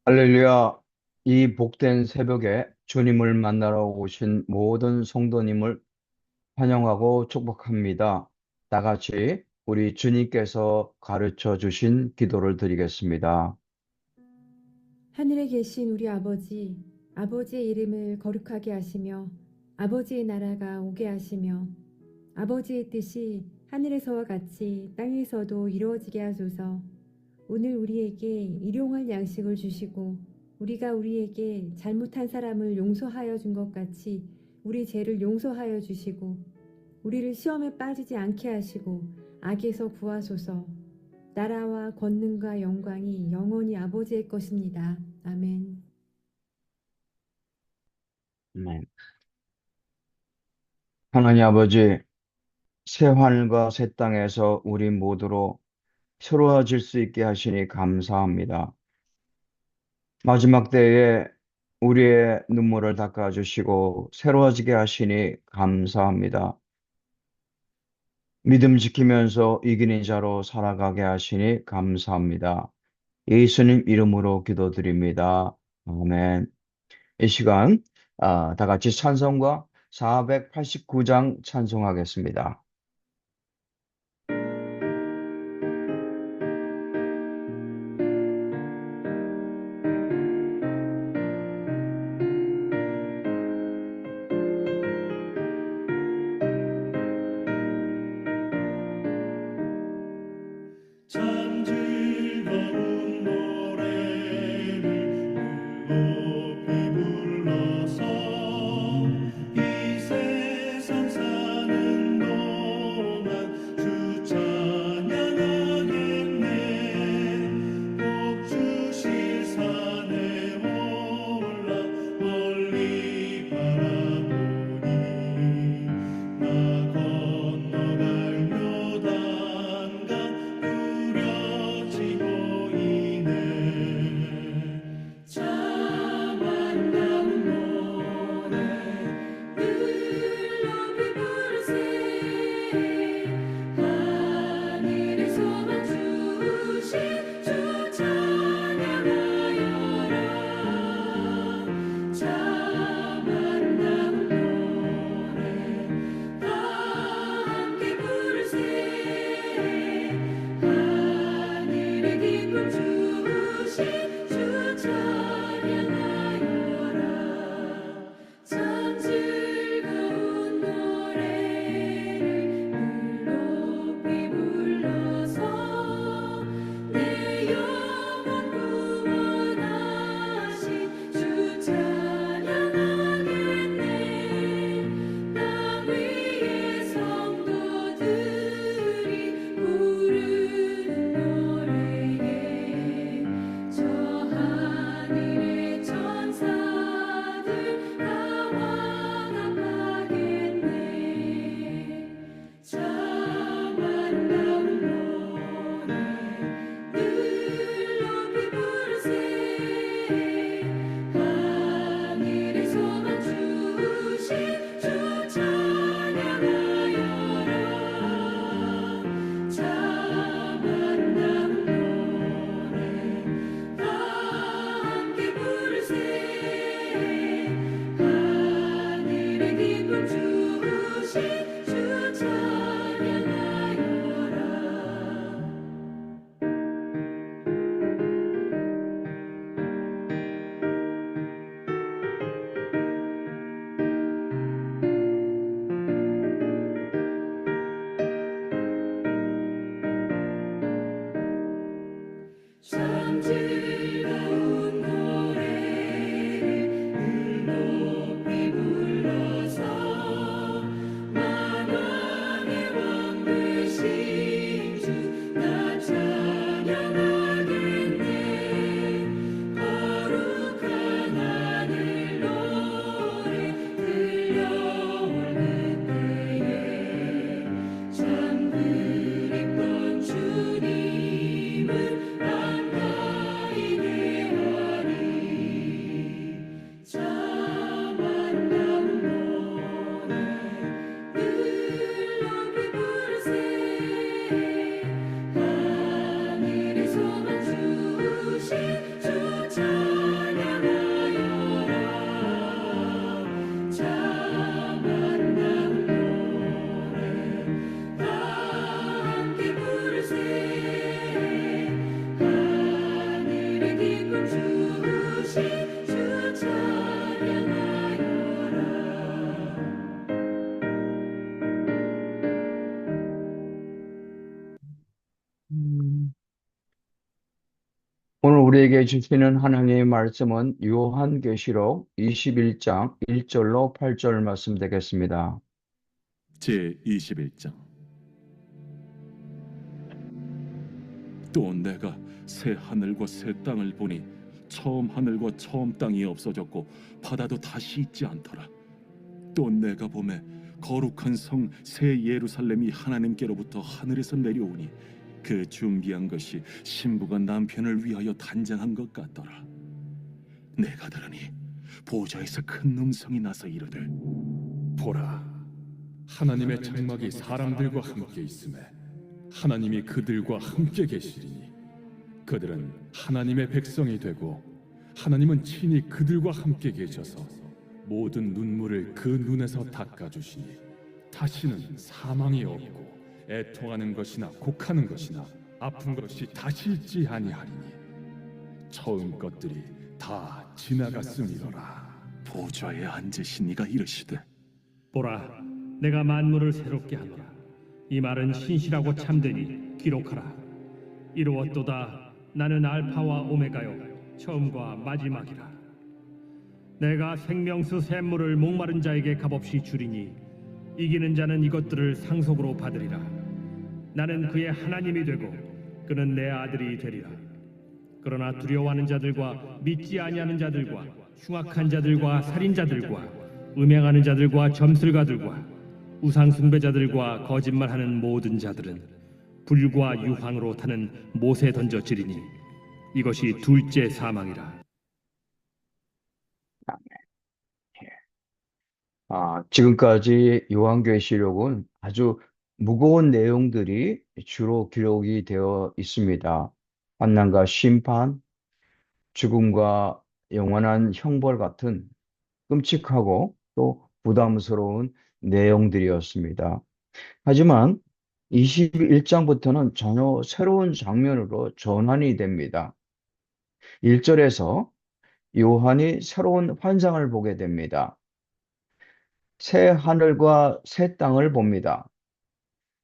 할렐루야. 이 복된 새벽에 주님을 만나러 오신 모든 성도님을 환영하고 축복합니다. 다 같이 우리 주님께서 가르쳐 주신 기도를 드리겠습니다. 하늘에 계신 우리 아버지, 아버지의 이름을 거룩하게 하시며 아버지의 나라가 오게 하시며 아버지의 뜻이 하늘에서와 같이 땅에서도 이루어지게 하소서. 오늘 우리에게 일용할 양식을 주시고 우리가 우리에게 잘못한 사람을 용서하여 준 것 같이 우리 죄를 용서하여 주시고 우리를 시험에 빠지지 않게 하시고 악에서 구하소서. 나라와 권능과 영광이 영원히 아버지의 것입니다. 아멘. 아멘. 하나님 아버지, 새 하늘과 새 땅에서 우리 모두로 새로워질 수 있게 하시니 감사합니다. 마지막 때에 우리의 눈물을 닦아주시고 새로워지게 하시니 감사합니다. 믿음 지키면서 이기는 자로 살아가게 하시니 감사합니다. 예수님 이름으로 기도드립니다. 아멘. 이 시간 다 같이 찬송가 489장 찬송하겠습니다. 참 즐거운 노래를 높이 불러서 이 세상 사는 우리에게 주시는 하나님의 말씀은 요한계시록 21장 1절로 8절 말씀 되겠습니다. 제 21장. 또 내가 새 하늘과 새 땅을 보니 처음 하늘과 처음 땅이 없어졌고 바다도 다시 있지 않더라. 또 내가 보매 거룩한 성 새 예루살렘이 하나님께로부터 하늘에서 내려오니 그 준비한 것이 신부가 남편을 위하여 단장한 것 같더라. 내가 들으니 보좌에서 큰 음성이 나서 이르되, 보라, 하나님의 장막이 사람들과 함께 있음에 하나님이 그들과 함께 계시리니 그들은 하나님의 백성이 되고 하나님은 친히 그들과 함께 계셔서 모든 눈물을 그 눈에서 닦아주시니 다시는 사망이 없고 애통하는 것이나 곡하는 것이나 아픈 것이 다시 있지 아니하리니 처음 것들이 다 지나갔음이로라. 보좌에 앉으신 이가 이르시되, 보라, 내가 만물을 새롭게 하노라. 이 말은 신실하고 참되니 기록하라. 이루었도다. 나는 알파와 오메가요, 처음과 마지막이라. 내가 생명수 샘물을 목마른 자에게 값없이 주리니 이기는 자는 이것들을 상속으로 받으리라. 나는 그의 하나님이 되고 그는 내 아들이 되리라. 그러나 두려워하는 자들과 믿지 아니하는 자들과 흉악한 자들과 살인자들과 음행하는 자들과 점술가들과 우상 숭배자들과 거짓말하는 모든 자들은 불과 유황으로 타는 못에 던져지리니 이것이 둘째 사망이라. 지금까지 요한계시록은 아주 무거운 내용들이 주로 기록이 되어 있습니다. 환난과 심판, 죽음과 영원한 형벌 같은 끔찍하고 또 부담스러운 내용들이었습니다. 하지만 21장부터는 전혀 새로운 장면으로 전환이 됩니다. 1절에서 요한이 새로운 환상을 보게 됩니다. 새 하늘과 새 땅을 봅니다.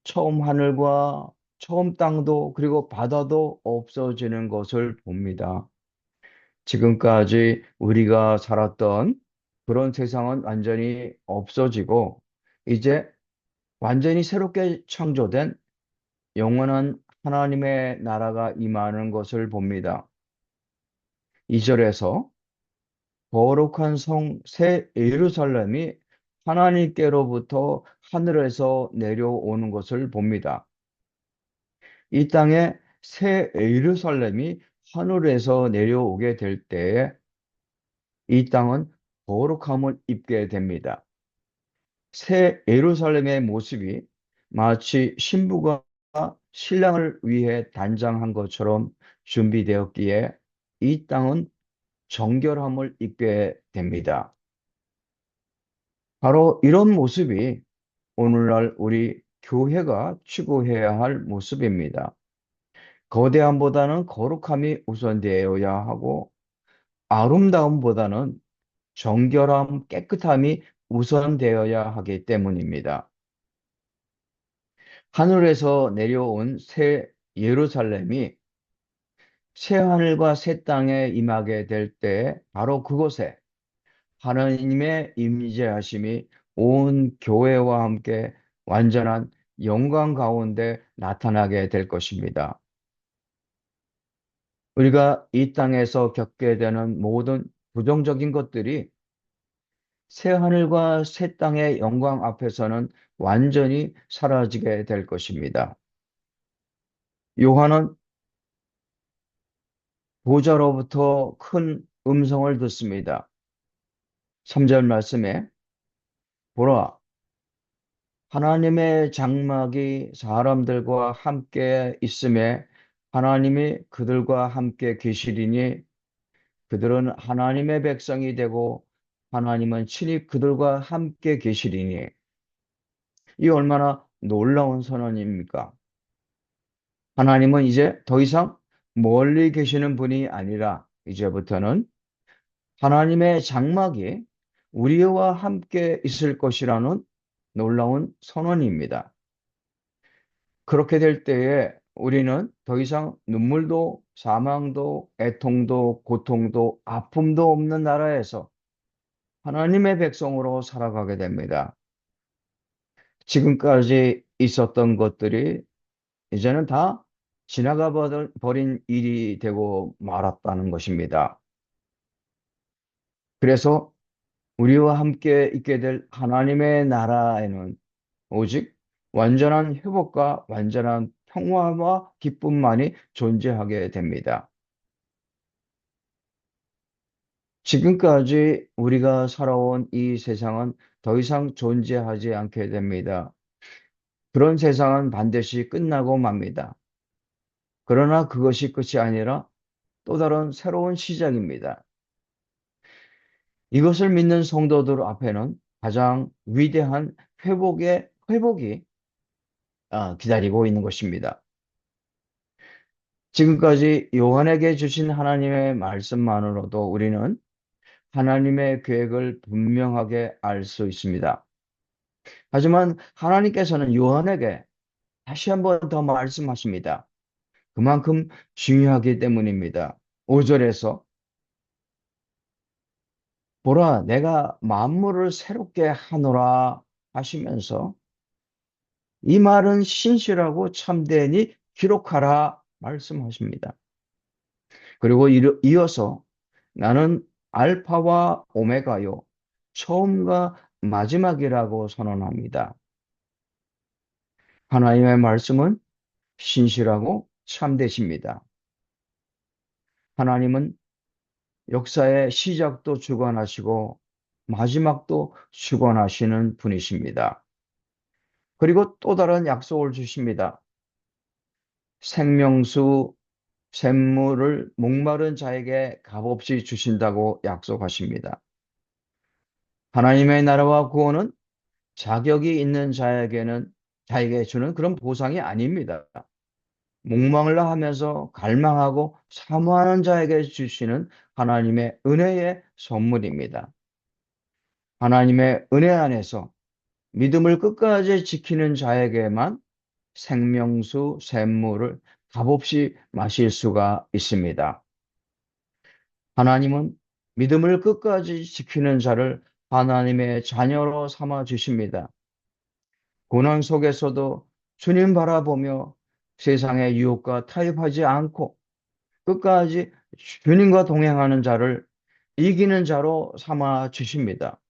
처음 하늘과 처음 땅도 그리고 바다도 없어지는 것을 봅니다. 지금까지 우리가 살았던 그런 세상은 완전히 없어지고 이제 완전히 새롭게 창조된 영원한 하나님의 나라가 임하는 것을 봅니다. 2절에서 거룩한 성 새 예루살렘이 하나님께로부터 하늘에서 내려오는 것을 봅니다. 이 땅에 새 예루살렘이 하늘에서 내려오게 될 때에 이 땅은 거룩함을 입게 됩니다. 새 예루살렘의 모습이 마치 신부가 신랑을 위해 단장한 것처럼 준비되었기에 이 땅은 정결함을 입게 됩니다. 바로 이런 모습이 오늘날 우리 교회가 추구해야 할 모습입니다. 거대함보다는 거룩함이 우선되어야 하고 아름다움보다는 정결함, 깨끗함이 우선되어야 하기 때문입니다. 하늘에서 내려온 새 예루살렘이 새 하늘과 새 땅에 임하게 될 때 바로 그곳에 하나님의 임재하심이 온 교회와 함께 완전한 영광 가운데 나타나게 될 것입니다. 우리가 이 땅에서 겪게 되는 모든 부정적인 것들이 새 하늘과 새 땅의 영광 앞에서는 완전히 사라지게 될 것입니다. 요한은 보좌로부터 큰 음성을 듣습니다. 3절 말씀에 보라, 하나님의 장막이 사람들과 함께 있음에 하나님이 그들과 함께 계시리니 그들은 하나님의 백성이 되고 하나님은 친히 그들과 함께 계시리니. 이 얼마나 놀라운 선언입니까? 하나님은 이제 더 이상 멀리 계시는 분이 아니라 이제부터는 하나님의 장막이 우리와 함께 있을 것이라는 놀라운 선언입니다. 그렇게 될 때에 우리는 더 이상 눈물도 사망도 애통도 고통도 아픔도 없는 나라에서 하나님의 백성으로 살아가게 됩니다. 지금까지 있었던 것들이 이제는 다 지나가 버린 일이 되고 말았다는 것입니다. 그래서 우리와 함께 있게 될 하나님의 나라에는 오직 완전한 회복과 완전한 평화와 기쁨만이 존재하게 됩니다. 지금까지 우리가 살아온 이 세상은 더 이상 존재하지 않게 됩니다. 그런 세상은 반드시 끝나고 맙니다. 그러나 그것이 끝이 아니라 또 다른 새로운 시작입니다. 이것을 믿는 성도들 앞에는 가장 위대한 회복이 기다리고 있는 것입니다. 지금까지 요한에게 주신 하나님의 말씀만으로도 우리는 하나님의 계획을 분명하게 알 수 있습니다. 하지만 하나님께서는 요한에게 다시 한번 더 말씀하십니다. 그만큼 중요하기 때문입니다. 5절에서 보라, 내가 만물을 새롭게 하노라 하시면서 이 말은 신실하고 참되니 기록하라 말씀하십니다. 그리고 이어서 나는 알파와 오메가요, 처음과 마지막이라고 선언합니다. 하나님의 말씀은 신실하고 참되십니다. 하나님은 역사의 시작도 주관하시고 마지막도 주관하시는 분이십니다. 그리고 또 다른 약속을 주십니다. 생명수 샘물을 목마른 자에게 값없이 주신다고 약속하십니다. 하나님의 나라와 구원은 자격이 있는 자에게 주는 그런 보상이 아닙니다. 목말라 하면서 갈망하고 사모하는 자에게 주시는 하나님의 은혜의 선물입니다. 하나님의 은혜 안에서 믿음을 끝까지 지키는 자에게만 생명수 샘물을 값없이 마실 수가 있습니다. 하나님은 믿음을 끝까지 지키는 자를 하나님의 자녀로 삼아 주십니다. 고난 속에서도 주님 바라보며 세상의 유혹과 타협하지 않고 끝까지 주님과 동행하는 자를 이기는 자로 삼아 주십니다.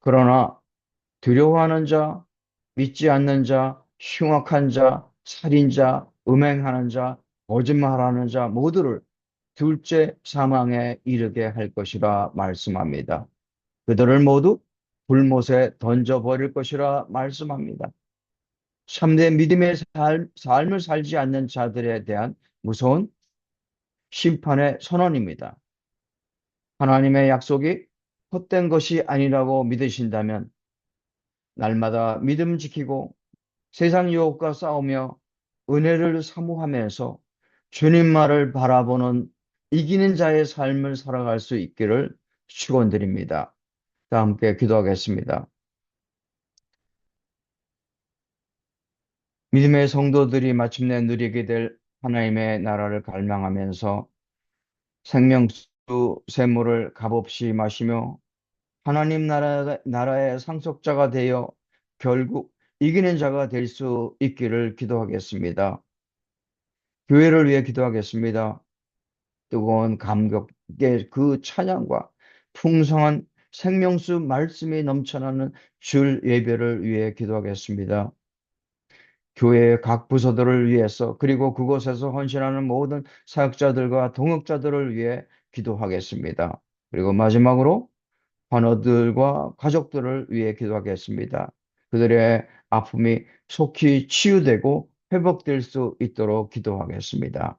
그러나 두려워하는 자, 믿지 않는 자, 흉악한 자, 살인자, 음행하는 자, 거짓말하는 자 모두를 둘째 사망에 이르게 할 것이라 말씀합니다. 그들을 모두 불못에 던져버릴 것이라 말씀합니다. 참된 믿음의 삶을 살지 않는 자들에 대한 무서운 심판의 선언입니다. 하나님의 약속이 헛된 것이 아니라고 믿으신다면 날마다 믿음 지키고 세상 유혹과 싸우며 은혜를 사모하면서 주님만을 바라보는 이기는 자의 삶을 살아갈 수 있기를 축원드립니다. 다 함께 기도하겠습니다. 믿음의 성도들이 마침내 누리게 될 하나님의 나라를 갈망하면서 생명수 샘물을 값없이 마시며 하나님 나라의 상속자가 되어 결국 이기는 자가 될 수 있기를 기도하겠습니다. 교회를 위해 기도하겠습니다. 뜨거운 감격의 그 찬양과 풍성한 생명수 말씀이 넘쳐나는 줄 예배를 위해 기도하겠습니다. 교회의 각 부서들을 위해서 그리고 그곳에서 헌신하는 모든 사역자들과 동역자들을 위해 기도하겠습니다. 그리고 마지막으로 환우들과 가족들을 위해 기도하겠습니다. 그들의 아픔이 속히 치유되고 회복될 수 있도록 기도하겠습니다.